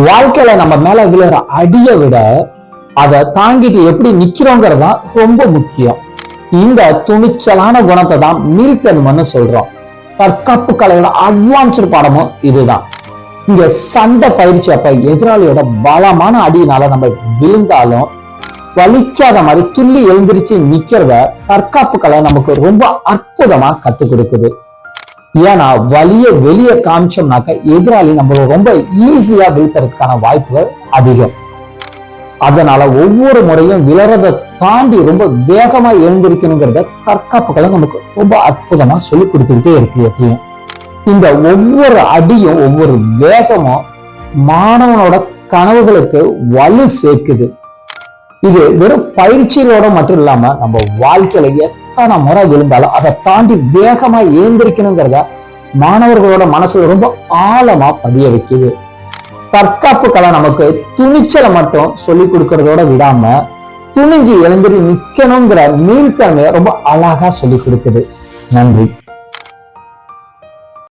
வாழ்க்கையில நம்ம மேல விழுற அடியை விட அதை தாங்கிட்டு எப்படி நிக்கிறோங்கிறது தான் ரொம்ப முக்கியம். இந்த துணிச்சலான குணத்தை தான் மீள்தன்மைன்னு சொல்றோம். தற்காப்பு கலையோட அட்வான்ஸ்டு பாடமும் இதுதான். இங்க சண்டை பயிற்சி அப்ப எதிராளியோட பலமான அடியினால நம்ம விழுந்தாலும் வலிக்காத மாதிரி துள்ளி எழுந்திருச்சு நிக்கிறத தற்காப்பு கலை நமக்கு ரொம்ப அற்புதமா கத்து கொடுக்குது. ஏன்னா வலிய வெளியே காமிச்சோம்னாக்க எதிராளி நம்மள ரொம்ப ஈஸியா வீழ்த்துறதுக்கான வாய்ப்புகள் அதிகம். அதனால ஒவ்வொரு முறையும் விழறதை தாண்டி ரொம்ப வேகமா எழுந்திருக்கணுங்கிறத தற்காப்புகளை நமக்கு ரொம்ப அற்புதமா சொல்லி கொடுத்துக்கிட்டே இருக்கு. எப்பயும் இந்த ஒவ்வொரு அடியும் ஒவ்வொரு வேகமும் மாணவனோட கனவுகளுக்கு வலு சேர்க்குது. இது வெறும் பயிற்சிகளோட மட்டும் இல்லாம நம்ம வாழ்க்கையில எத்தனை முறை விழுந்தாலும் அதை தாண்டி வேகமா எழுந்திருக்கணுங்கிறத மாணவர்களோட மனசுல ரொம்ப ஆழமா பதிய வைக்குது. தற்காப்பு கலை நமக்கு துணிச்சலை மட்டும் சொல்லி கொடுக்கறதோட விடாம துணிஞ்சு எழுந்திரி நிக்கணுங்கிற மீள்தன்மையை ரொம்ப அழகா சொல்லி கொடுக்குது. நன்றி.